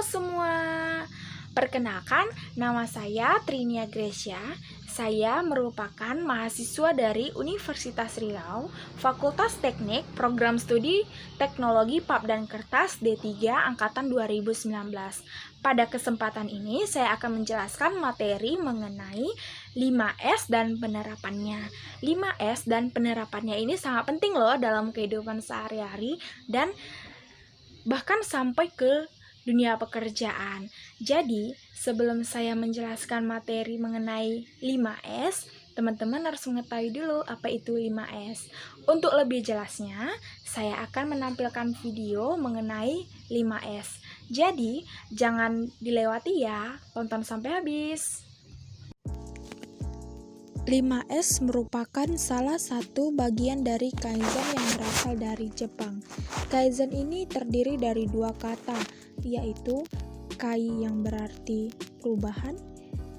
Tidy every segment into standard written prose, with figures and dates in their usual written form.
semua, perkenalkan nama saya Trinia Gracia. Saya merupakan mahasiswa dari Universitas Riau, Fakultas Teknik, Program Studi Teknologi Pap dan Kertas D3 Angkatan 2019. Pada kesempatan ini saya akan menjelaskan materi mengenai 5S dan penerapannya. 5S dan penerapannya ini sangat penting loh dalam kehidupan sehari-hari dan bahkan sampai ke dunia pekerjaan. Jadi, sebelum saya menjelaskan materi mengenai 5S, teman-teman harus mengetahui dulu apa itu 5S. Untuk lebih jelasnya, saya akan menampilkan video mengenai 5S. Jadi, jangan dilewati ya, tonton sampai habis. 5S merupakan salah satu bagian dari Kaizen yang berasal dari Jepang. Kaizen ini terdiri dari dua kata, yaitu Kai yang berarti perubahan,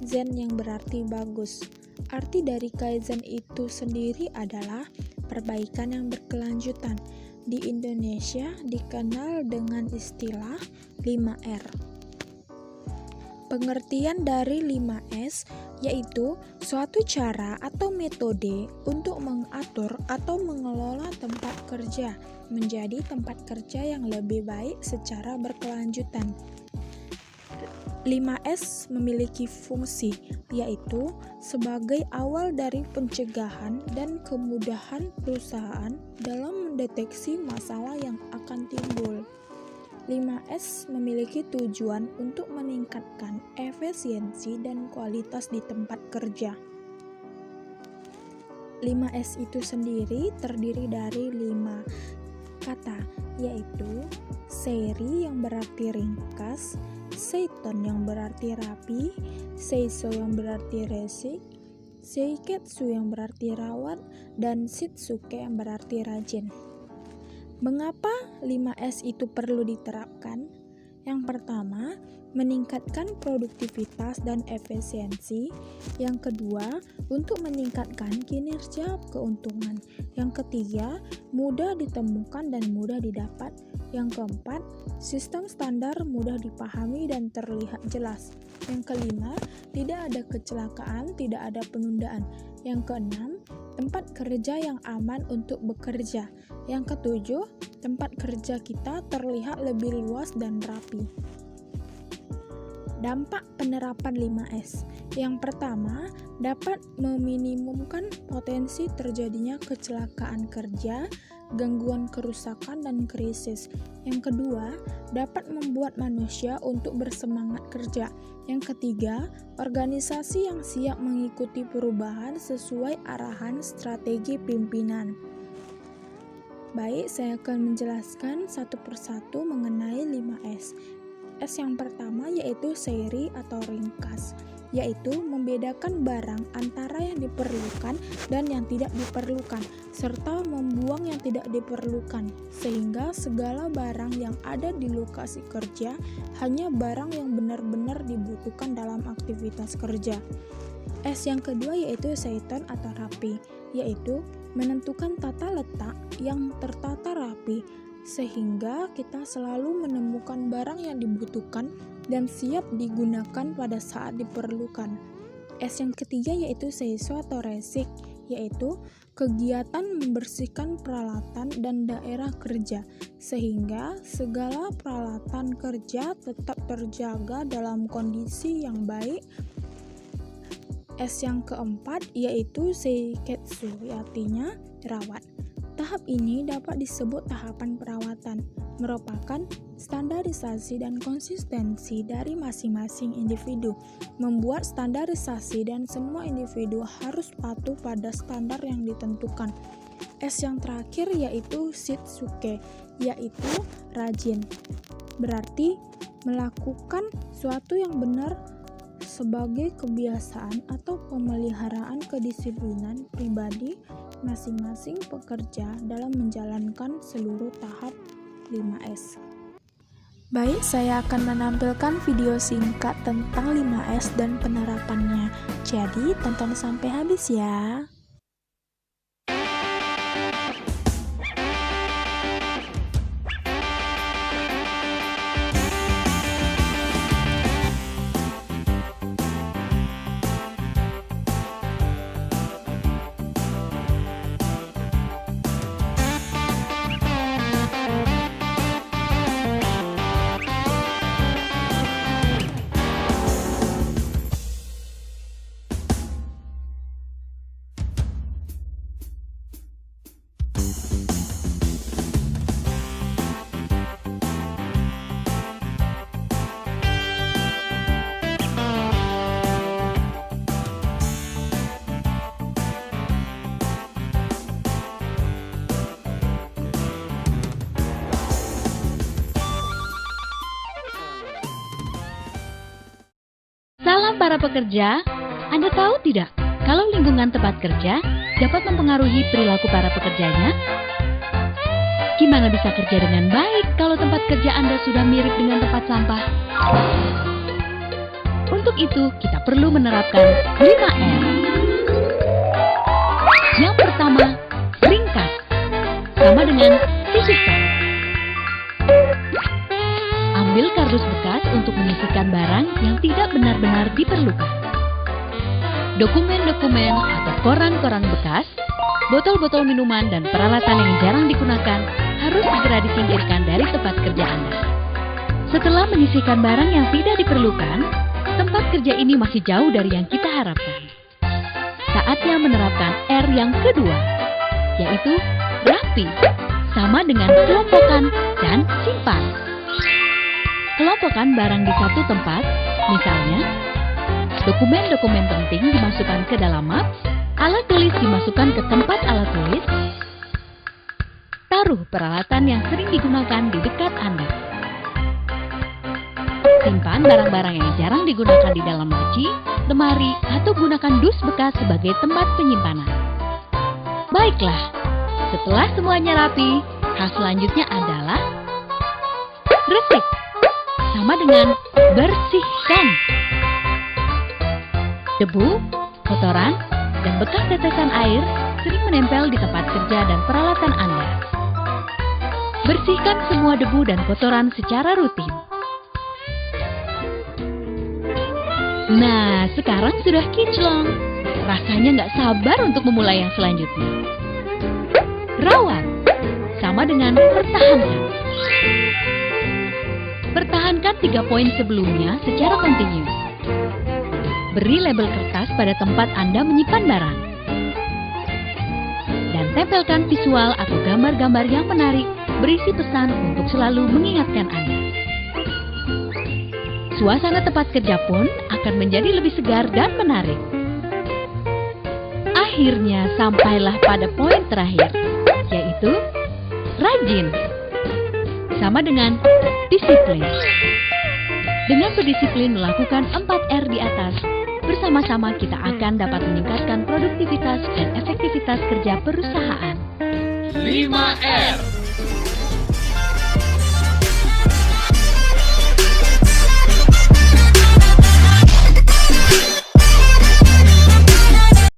Zen yang berarti bagus. Arti dari Kaizen itu sendiri adalah perbaikan yang berkelanjutan. Di Indonesia dikenal dengan istilah 5R. Pengertian dari 5S yaitu suatu cara atau metode untuk mengatur atau mengelola tempat kerja menjadi tempat kerja yang lebih baik secara berkelanjutan. 5S memiliki fungsi yaitu sebagai awal dari pencegahan dan kemudahan perusahaan dalam mendeteksi masalah yang akan timbul. 5S memiliki tujuan untuk meningkatkan efisiensi dan kualitas di tempat kerja. 5S itu sendiri terdiri dari 5 kata, yaitu seri yang berarti ringkas, seiton yang berarti rapi, seiso yang berarti resik, seiketsu yang berarti rawat, dan shitsuke yang berarti rajin. Mengapa 5S itu perlu diterapkan? Yang pertama, meningkatkan produktivitas dan efisiensi. Yang kedua, untuk meningkatkan kinerja keuntungan. Yang ketiga, mudah ditemukan dan mudah didapat. Yang keempat, sistem standar mudah dipahami dan terlihat jelas. Yang kelima, tidak ada kecelakaan, tidak ada penundaan. Yang keenam, tempat kerja yang aman untuk bekerja. Yang ketujuh, tempat kerja kita terlihat lebih luas dan rapi. Dampak penerapan 5S. Yang pertama, dapat meminimumkan potensi terjadinya kecelakaan kerja, gangguan kerusakan, dan krisis. Yang kedua, dapat membuat manusia untuk bersemangat kerja. Yang ketiga, organisasi yang siap mengikuti perubahan sesuai arahan strategi pimpinan. Baik, saya akan menjelaskan satu persatu mengenai 5S. S yang pertama yaitu seri atau ringkas, yaitu membedakan barang antara yang diperlukan dan yang tidak diperlukan, serta membuang yang tidak diperlukan, sehingga segala barang yang ada di lokasi kerja hanya barang yang benar-benar dibutuhkan dalam aktivitas kerja. S yang kedua yaitu seiton atau rapi, yaitu menentukan tata letak yang tertata rapi, sehingga kita selalu menemukan barang yang dibutuhkan dan siap digunakan pada saat diperlukan. S yang ketiga yaitu seiso atau resik, yaitu kegiatan membersihkan peralatan dan daerah kerja, sehingga segala peralatan kerja tetap terjaga dalam kondisi yang baik. S yang keempat yaitu seiketsu, artinya rawat. Tahap ini dapat disebut tahapan perawatan, merupakan standarisasi dan konsistensi dari masing-masing individu, membuat standarisasi dan semua individu harus patuh pada standar yang ditentukan. S yang terakhir yaitu shitsuke, yaitu rajin, berarti melakukan suatu yang benar sebagai kebiasaan atau pemeliharaan kedisiplinan pribadi masing-masing pekerja dalam menjalankan seluruh tahap 5S. Baik, saya akan menampilkan video singkat tentang 5S dan penerapannya. Jadi, tonton sampai habis ya. para pekerja, Anda tahu tidak kalau lingkungan tempat kerja dapat mempengaruhi perilaku para pekerjanya? Gimana bisa kerja dengan baik kalau tempat kerja Anda sudah mirip dengan tempat sampah? Untuk itu, kita perlu menerapkan 5R. Yang pertama, ringkas, sama dengan sisihkan. Ambil kardus bekas untuk menyisihkan barang yang tidak benar-benar diperlukan. Dokumen-dokumen atau koran-koran bekas, botol-botol minuman dan peralatan yang jarang digunakan harus segera disingkirkan dari tempat kerja Anda. Setelah menyisihkan barang yang tidak diperlukan, tempat kerja ini masih jauh dari yang kita harapkan. Saatnya menerapkan R yang kedua, yaitu rapi, sama dengan kelompokan dan simpan. Kelompokkan barang di satu tempat, misalnya, dokumen-dokumen penting dimasukkan ke dalam map, alat tulis dimasukkan ke tempat alat tulis, taruh peralatan yang sering digunakan di dekat Anda. Simpan barang-barang yang jarang digunakan di dalam laci, lemari, atau gunakan dus bekas sebagai tempat penyimpanan. Baiklah, setelah semuanya rapi, hal selanjutnya adalah resik, sama dengan bersihkan. Debu, kotoran, dan bekas tetesan air sering menempel di tempat kerja dan peralatan Anda. Bersihkan semua debu dan kotoran secara rutin. Nah, sekarang sudah kinclong. Rasanya nggak sabar untuk memulai yang selanjutnya. Rawat, sama dengan pertahankan. Pertahankan 3 poin sebelumnya secara kontinu. Beri label kertas pada tempat Anda menyimpan barang. Dan tempelkan visual atau gambar-gambar yang menarik berisi pesan untuk selalu mengingatkan Anda. Suasana tempat kerja pun akan menjadi lebih segar dan menarik. Akhirnya sampailah pada poin terakhir, yaitu rajin, sama dengan disiplin. Dengan berdisiplin melakukan 4R di atas, bersama-sama kita akan dapat meningkatkan produktivitas dan efektivitas kerja perusahaan. 5R